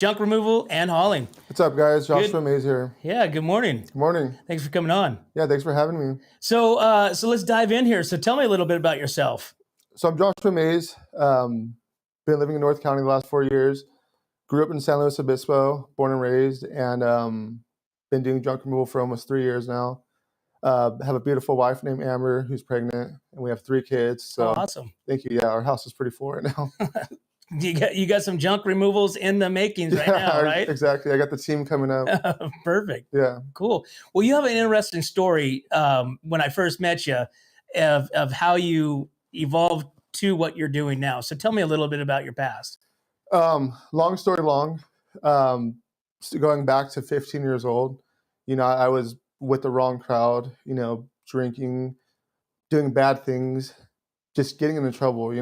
Junk removal and hauling. What's up, guys? Joshua Maez here. Yeah, good morning. Good morning. Thanks for coming on. Yeah, thanks for having me. So let's dive in here. So tell me a little bit about yourself. So I'm Joshua Maez. Been living in North County the last 4 years. Grew up in San Luis Obispo, born and raised, and been doing junk removal for almost 3 years now. Have a beautiful wife named Amber who's pregnant, and we have 3 kids. So awesome. Thank you. Yeah, our house is pretty full right now. You got some junk removals in the makings right now, right? Exactly. I got the team coming up. Perfect. Yeah. Cool. Well, you have an interesting story when I first met you of how you evolved to what you're doing now. So tell me a little bit about your past. Long story long. So going back to 15 years old, I was with the wrong crowd, drinking, doing bad things, just getting into trouble,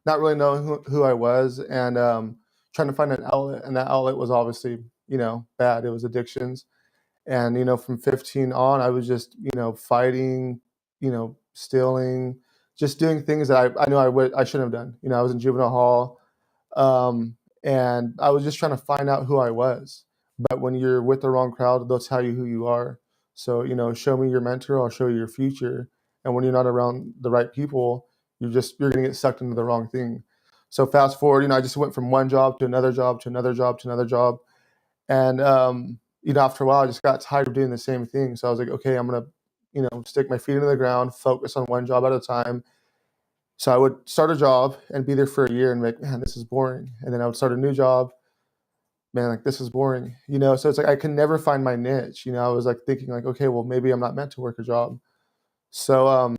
not really knowing who I was, and trying to find an outlet. And that outlet was obviously, bad. It was addictions. And, from 15 on, I was just, fighting, stealing, just doing things that I knew I shouldn't have done. I was in juvenile hall, and I was just trying to find out who I was. But when you're with the wrong crowd, they'll tell you who you are. So, show me your mentor, I'll show you your future. And when you're not around the right people, you're going to get sucked into the wrong thing. So fast forward, I just went from one job to another job to another job to another job. And, after a while, I just got tired of doing the same thing. So I was like, okay, I'm going to, stick my feet into the ground, focus on one job at a time. So I would start a job and be there for a year and be like, man, this is boring. And then I would start a new job. Man, like, this is boring, So it's like I can never find my niche. I was like thinking like, okay, well, maybe I'm not meant to work a job. So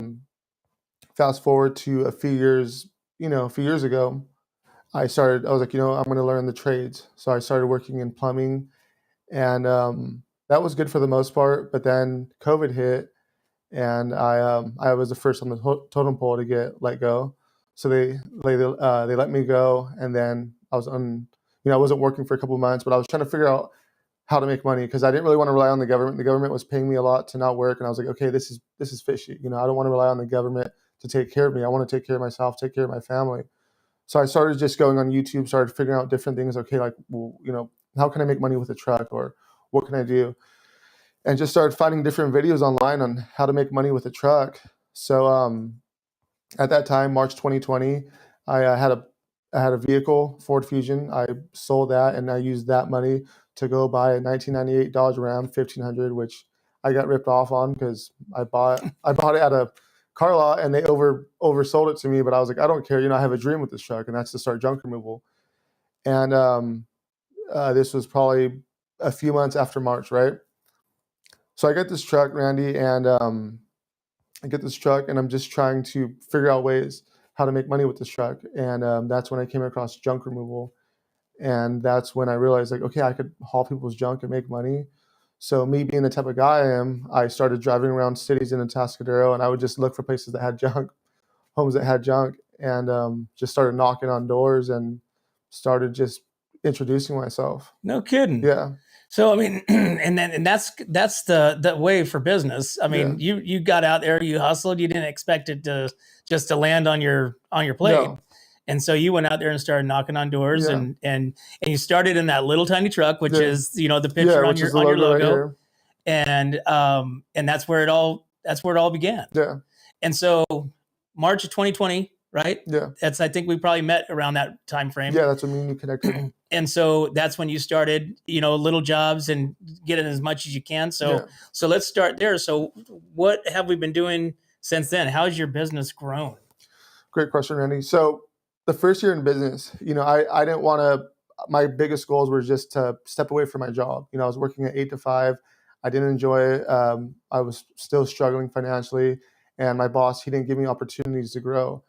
fast forward to a few years ago, I was like, I'm going to learn the trades. So I started working in plumbing, and that was good for the most part. But then COVID hit, and I was the first on the totem pole to get let go. So they let me go, and then I was I wasn't working for a couple of months, but I was trying to figure out how to make money because I didn't really want to rely on the government. The government was paying me a lot to not work, and I was like, okay, this is fishy. I don't want to rely on the government to take care of me. I want to take care of myself, take care of my family. So I started just going on YouTube, started figuring out different things. Okay, like, well, how can I make money with a truck, or what can I do? And just started finding different videos online on how to make money with a truck. So at that time, March 2020, I had a vehicle, Ford Fusion. I sold that, and I used that money to go buy a 1998 Dodge Ram 1500, which I got ripped off on because I bought it at a car lot, and they oversold it to me. But I was like, I don't care. I have a dream with this truck, and that's to start junk removal. And this was probably a few months after March, right? So I get this truck, Randy, and I get this truck, and I'm just trying to figure out ways how to make money with this truck. And that's when I came across junk removal. And that's when I realized, like, okay, I could haul people's junk and make money. So me being the type of guy I am, I started driving around cities in Atascadero, and I would just look for places that had junk, homes that had junk, and just started knocking on doors and started just introducing myself. No kidding. Yeah. So I mean, and that's the way for business. I mean, Yeah. you got out there, you hustled, you didn't expect it to land on your plate. No. And so you went out there and started knocking on doors, Yeah. and you started in that little tiny truck, which Yeah. is the picture on your logo, right, and that's where it all began. Yeah. And so March of 2020, right? Yeah. I think we probably met around that time frame. Yeah, that's when me and you connected. And so that's when you started, little jobs and getting as much as you can. So let's start there. So what have we been doing since then? How has your business grown? Great question, Randy. So the first year in business, I didn't want to, my biggest goals were just to step away from my job. I was working at 8 to 5. I didn't enjoy it. I was still struggling financially, and my boss, he didn't give me opportunities to grow.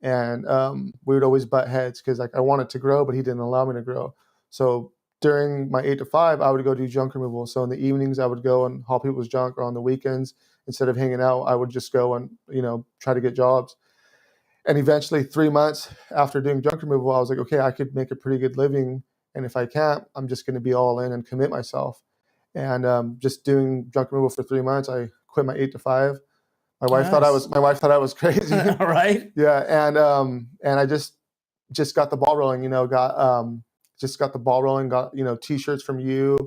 And we would always butt heads because, like, I wanted to grow, but he didn't allow me to grow. So during my 8 to 5, I would go do junk removal. So in the evenings, I would go and haul people's junk, or on the weekends, instead of hanging out, I would just go and, try to get jobs. And eventually, 3 months after doing junk removal, I was like, okay, I could make a pretty good living. And if I can't, I'm just going to be all in and commit myself. And just doing junk removal for 3 months, I quit my 8 to 5. My wife thought I was crazy. Right. Yeah. And I just got the ball rolling, just got the ball rolling, got, t-shirts from you,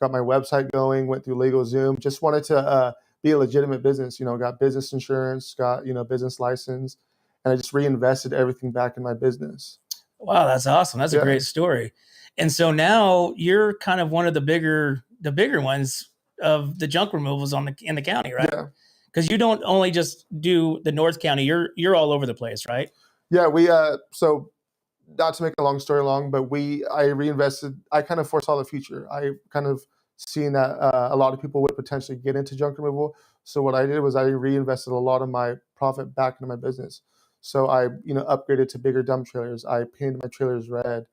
got my website going, went through LegalZoom, just wanted to be a legitimate business, got business insurance, got, business license, and I just reinvested everything back in my business. Wow, that's awesome. That's a great story. And so now you're kind of one of the bigger ones of the junk removals in the county, right? Yeah. Because you don't only just do the North County, you're all over the place, right? Yeah, we so not to make a long story long, but I reinvested. I kind of foresaw the future. I kind of seen that a lot of people would potentially get into junk removal. So what I did was I reinvested a lot of my profit back into my business. So I, upgraded to bigger dump trailers. I painted my trailers red.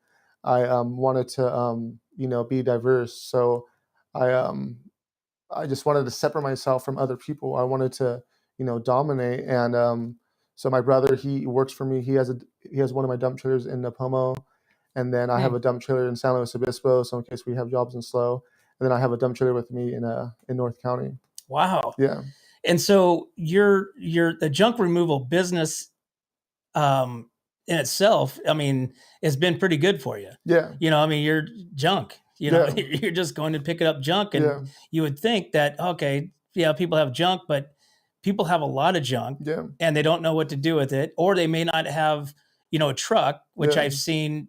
I wanted to, be diverse. So I I just wanted to separate myself from other people. I wanted to, dominate. And so my brother, he works for me. He has one of my dump trailers in Napomo, and then I have a dump trailer in San Luis Obispo, so in case we have jobs in Slow. And then I have a dump trailer with me in North County. Wow. Yeah. And so you're the junk removal business in itself, I mean, it's been pretty good for you. Yeah. I mean, you're junk. You're just going to pick up junk, and you would think that, okay, yeah, people have junk, but people have a lot of junk, and they don't know what to do with it, or they may not have, a truck, which I've seen,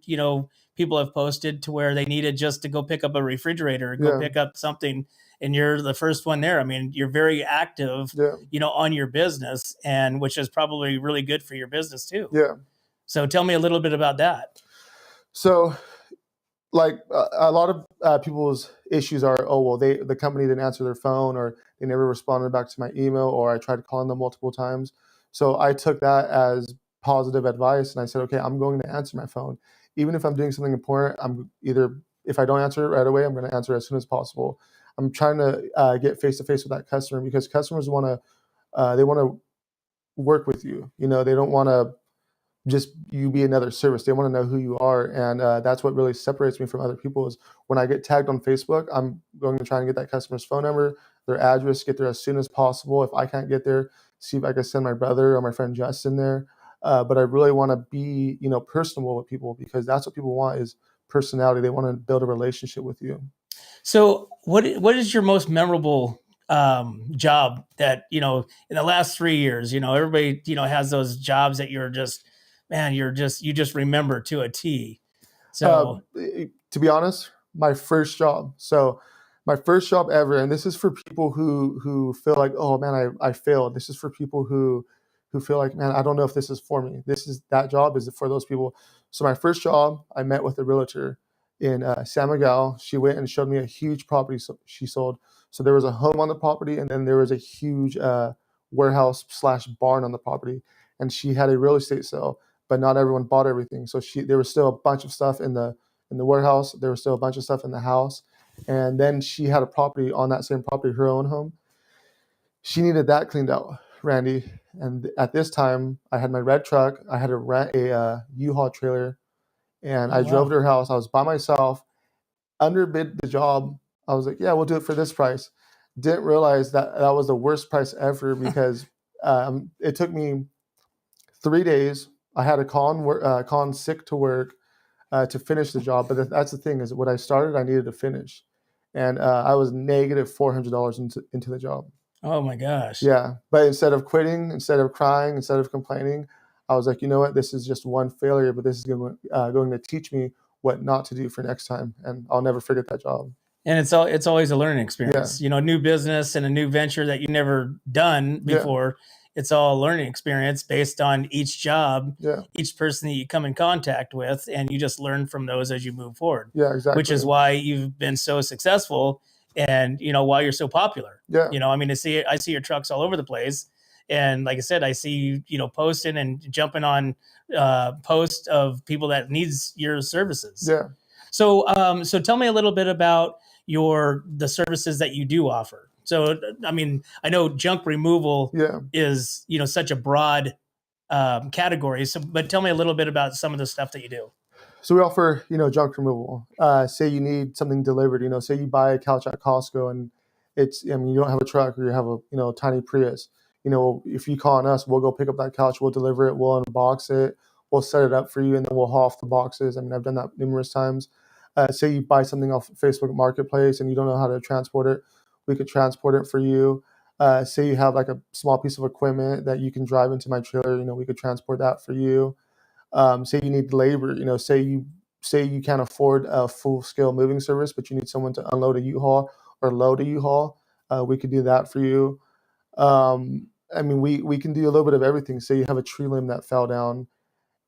people have posted to where they needed just to go pick up a refrigerator, or go pick up something, and you're the first one there. I mean, you're very active, on your business, and which is probably really good for your business too. Yeah. So tell me a little bit about that. So, like a lot of people's issues are, oh, well, the company didn't answer their phone, or they never responded back to my email, or I tried calling them multiple times. So I took that as positive advice, and I said, okay, I'm going to answer my phone. Even if I'm doing something important, if I don't answer it right away, I'm going to answer it as soon as possible. I'm trying to get face-to-face with that customer, because customers want to work with you. They don't want to just you be another service. They want to know who you are, and that's what really separates me from other people. Is when I get tagged on Facebook, I'm going to try and get that customer's phone number, their address, get there as soon as possible. If I can't get there, see if I can send my brother or my friend Justin there. But I really want to be, personable with people, because that's what people want, is personality. They want to build a relationship with you. So what is your most memorable job that, in the last 3 years, everybody, has those jobs that you're just, man, you just remember to a T. So to be honest, my first job. So my first job ever, and this is for people who feel like, oh man, I failed. This is for people who feel like, man, I don't know if this is for me. That job is for those people. So my first job, I met with a realtor in San Miguel. She went and showed me a huge property she sold. So there was a home on the property, and then there was a huge warehouse/barn on the property. And she had a real estate sale, but not everyone bought everything. So there was still a bunch of stuff in the warehouse. There was still a bunch of stuff in the house. And then she had a property on that same property, her own home. She needed that cleaned out, Randy. And at this time, I had my red truck. I had to rent a U-Haul trailer, and I drove to her house. I was by myself, underbid the job. I was like, yeah, we'll do it for this price. Didn't realize that was the worst price ever, because it took me 3 days. I had to call in sick to work to finish the job. But that's the thing, is when I started, I needed to finish. And I was negative $400 into the job. Oh my gosh. Yeah. But instead of quitting, instead of crying, instead of complaining, I was like, you know what? This is just one failure, but this is going to teach me what not to do for next time. And I'll never forget that job. And it's always a learning experience, new business and a new venture that you've never done before. It's all a learning experience based on each job, each person that you come in contact with, and you just learn from those as you move forward. Yeah, exactly. Which is why you've been so successful, and why you're so popular. Yeah. I mean, I see your trucks all over the place, and like I said, I see you posting and jumping on posts of people that needs your services. Yeah. So so tell me a little bit about the services that you do offer. So, I mean, I know junk removal is, such a broad category. So, but tell me a little bit about some of the stuff that you do. So we offer, junk removal. Say you need something delivered, say you buy a couch at Costco, and you don't have a truck, or you have a, tiny Prius. If you call on us, we'll go pick up that couch, we'll deliver it, we'll unbox it, we'll set it up for you, and then we'll haul off the boxes. I mean, I've done that numerous times. Say you buy something off Facebook Marketplace and you don't know how to transport it, we could transport it for you. Say you have like a small piece of equipment that you can drive into my trailer, we could transport that for you. Say you need labor, say you can't afford a full scale moving service, but you need someone to unload a U-Haul or load a U-Haul. We could do that for you. We can do a little bit of everything. Say you have a tree limb that fell down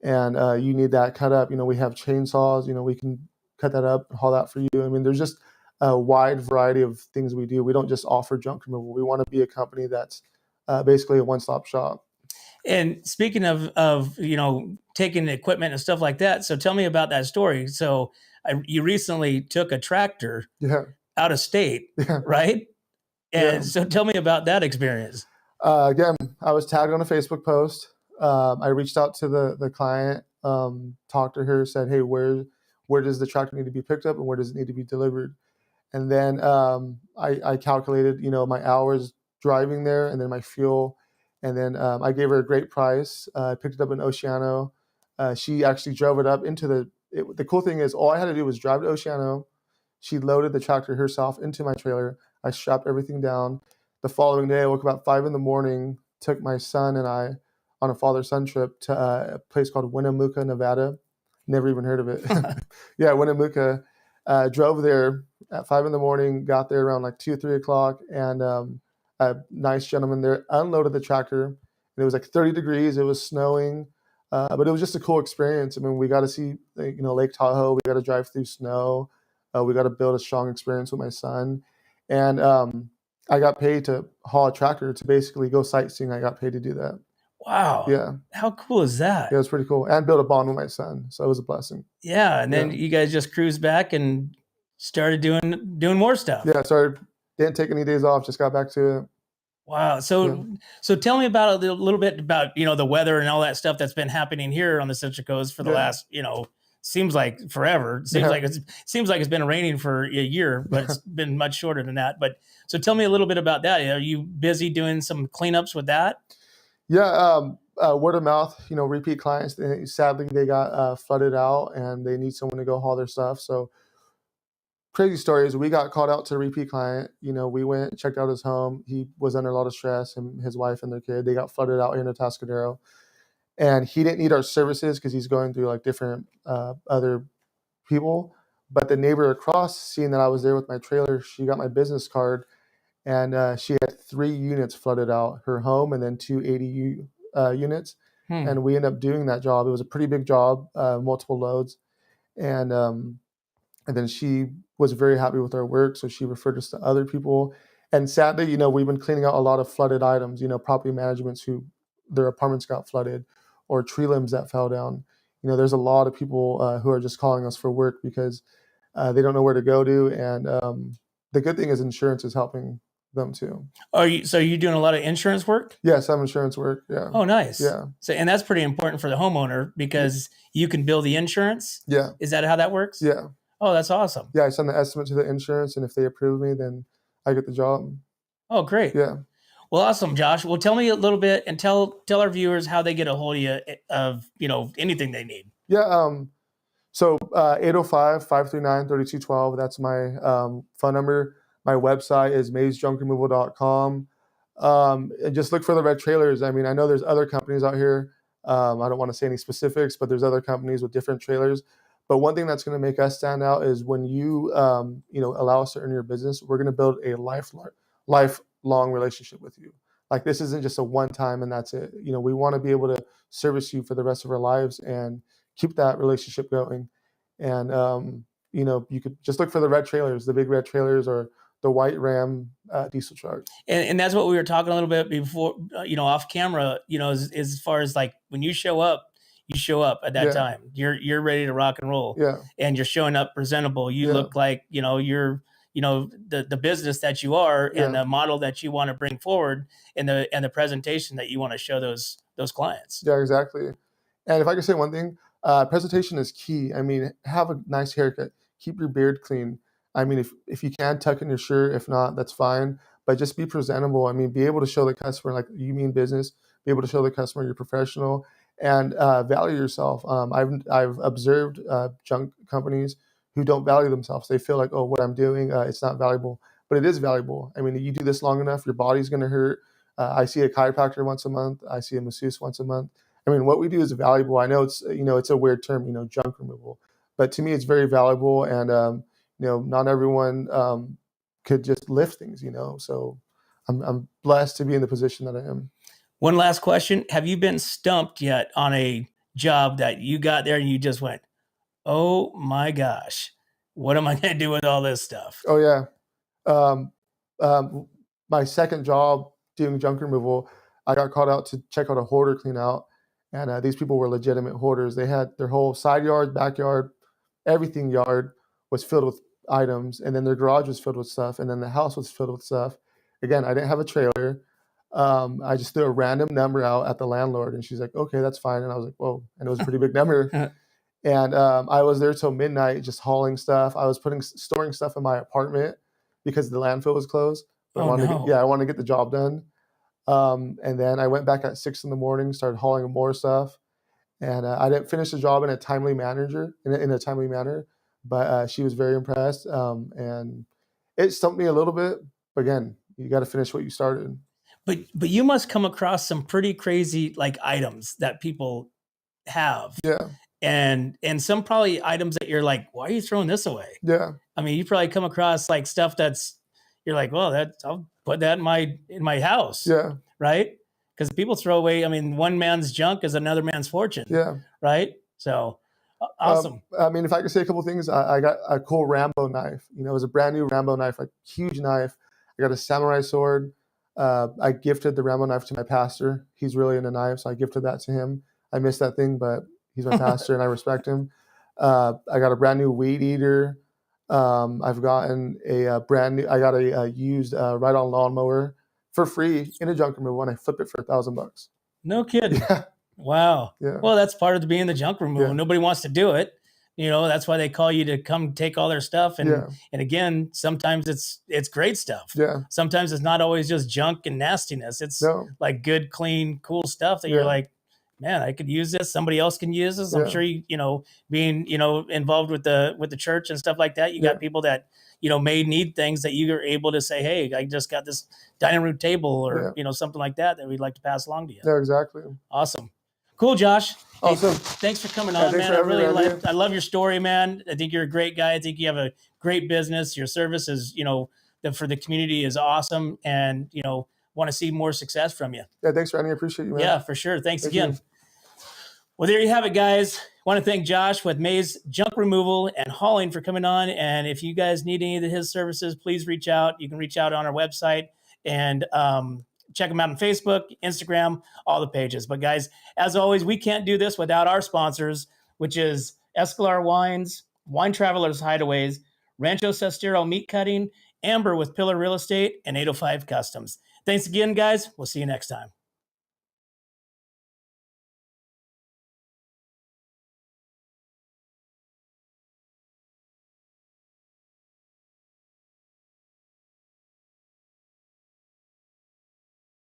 and you need that cut up. We have chainsaws. We can cut that up and haul that for you. There's just a wide variety of things we do. We don't just offer junk removal. We want to be a company that's basically a one-stop shop. And speaking of taking the equipment and stuff like that, so tell me about that story. So you recently took a tractor out of state, right? And so tell me about that experience. Again, I was tagged on a Facebook post. I reached out to the client, talked to her, said, hey, where does the tractor need to be picked up and where does it need to be delivered? And then I calculated, my hours driving there and then my fuel. And then I gave her a great price. I picked it up in Oceano. She actually drove it up into the cool thing is all I had to do was drive to Oceano. She loaded the tractor herself into my trailer. I strapped everything down. The following day, I woke up about 5 a.m, took my son and I on a father-son trip to a place called Winnemucca, Nevada. Never even heard of it. Yeah, Winnemucca. Drove there at 5 a.m, got there around like 2, 3 o'clock, and a nice gentleman there unloaded the tractor. And it was like 30 degrees. It was snowing, but it was just a cool experience. We got to see, Lake Tahoe. We got to drive through snow. We got to build a strong experience with my son. And I got paid to haul a tractor to basically go sightseeing. I got paid to do that. Wow. Yeah. How cool is that? Yeah, it was pretty cool. And build a bond with my son. So it was a blessing. Yeah. And then you guys just cruised back and started doing more stuff. Yeah, didn't take any days off, just got back to it. Wow. So tell me about a little bit about, the weather and all that stuff that's been happening here on the Central Coast for the last, seems like forever. Seems like it's been raining for a year, but it's been much shorter than that. But so tell me a little bit about that. Are you busy doing some cleanups with that? Yeah. Word of mouth, repeat clients. Sadly, they got flooded out and they need someone to go haul their stuff. So crazy story is we got called out to a repeat client. We went, checked out his home. He was under a lot of stress, and his wife and their kid. They got flooded out here in Atascadero. And he didn't need our services because he's going through like different other people. But the neighbor across, seeing that I was there with my trailer, she got my business card, and she had 3 units flooded out, her home and then 2 ADU units. And we ended up doing that job. It was a pretty big job, multiple loads. And then she was very happy with our work, so she referred us to other people. And sadly, we've been cleaning out a lot of flooded items, property managements who their apartments got flooded, or tree limbs that fell down. There's a lot of people who are just calling us for work because they don't know where to go to. And the good thing is insurance is helping them too. Are you doing a lot of insurance work? Yes, I'm insurance work. Yeah. Oh, nice. Yeah. So, and that's pretty important for the homeowner because you can bill the insurance. Yeah. Is that how that works? Yeah. Oh, that's awesome. Yeah, I send the estimate to the insurance, and if they approve me, then I get the job. Oh, great. Yeah. Well, awesome, Josh. Well, tell me a little bit and tell our viewers how they get a hold of you of, anything they need. Yeah. So 805-539-3212. That's my phone number. My website is maezjunkremoval.com. And just look for the red trailers. I know there's other companies out here. I don't want to say any specifics, but there's other companies with different trailers. But one thing that's going to make us stand out is when you, allow us to earn your business, we're going to build a lifelong relationship with you. Like, this isn't just a one time and that's it. We want to be able to service you for the rest of our lives and keep that relationship going. And, you could just look for the red trailers, the big red trailers, or the white Ram diesel truck. And that's what we were talking a little bit before, off camera, as far as like when you show up at that time. You're ready to rock and roll. Yeah. And you're showing up presentable. You look like, you're, the business that you are and the model that you want to bring forward and the presentation that you want to show those clients. Yeah, exactly. And if I could say one thing, presentation is key. Have a nice haircut, keep your beard clean. If you can, tuck in your shirt. If not, that's fine. But just be presentable. Be able to show the customer like you mean business. Be able to show the customer you're professional, and value yourself. I've observed junk companies who don't value themselves. They feel like, oh, what I'm doing, it's not valuable, but it is valuable. I mean, you do this long enough, your body's going to hurt. I see a chiropractor once a month. I see a masseuse once a month. I mean, what we do is valuable. I know it's, it's a weird term, junk removal, but to me, it's very valuable. And, not everyone could just lift things, so I'm blessed to be in the position that I am. One last question. Have you been stumped yet on a job that you got there and you just went, oh my gosh, what am I going to do with all this stuff? Oh yeah. My second job doing junk removal, I got called out to check out a hoarder clean out. And these people were legitimate hoarders. They had their whole side yard, backyard, everything yard was filled with items. And then their garage was filled with stuff. And then the house was filled with stuff. Again, I didn't have a trailer. I just threw a random number out at the landlord, and she's like, okay, that's fine. And I was like, whoa. And it was a pretty big number. And I was there till midnight just hauling stuff. I was storing stuff in my apartment because the landfill was closed. But I wanted to get the job done. And then I went back at 6 a.m, started hauling more stuff. And I didn't finish the job in a timely manner, but she was very impressed. And it stumped me a little bit. But again, you got to finish what you started. But you must come across some pretty crazy like items that people have. Yeah. And some probably items that you're like, why are you throwing this away? Yeah. I mean, you probably come across like stuff that's, you're like, well, I'll put that in my house. Yeah. Right. Because people throw away, I mean, one man's junk is another man's fortune. Yeah. Right. So awesome. I mean, if I could say a couple of things, I got a cool Rambo knife. It was a brand new Rambo knife, like huge knife. I got a samurai sword. I gifted the Rambo knife to my pastor. He's really into knives, so I gifted that to him. I miss that thing, but he's my pastor and I respect him. I got a brand new weed eater. I've gotten I got a used ride-on lawnmower for free in a junk removal, and I flipped it for $1,000. No kidding. Yeah. Wow. Yeah. Well, that's part of being the junk removal. Yeah. Nobody wants to do it. That's why they call you to come take all their stuff. And and again, sometimes it's great stuff. Yeah. Sometimes it's not always just junk and nastiness. It's like good, clean, cool stuff that you're like, man, I could use this. Somebody else can use this. I'm sure being involved with the church and stuff like that. You got people that may need things that you are able to say, hey, I just got this dining room table or something like that we'd like to pass along to you. Yeah, exactly. Awesome. Cool, Josh. Awesome. Hey, thanks for coming on, man. I love your story, man. I think you're a great guy. I think you have a great business. Your service is, for the community is awesome, and want to see more success from you. Yeah, thanks, Randy. I appreciate you, man. Yeah, for sure. Thanks again. Well, there you have it, guys. I want to thank Josh with Maez Junk Removal and Hauling for coming on. And if you guys need any of his services, please reach out. You can reach out on our website and check them out on Facebook, Instagram, all the pages. But guys, as always, we can't do this without our sponsors, which is Escalar Wines, Wine Travelers Hideaways, Rancho Sestero Meat Cutting, Amber with Pillar Real Estate, and 805 Customs. Thanks again, guys. We'll see you next time.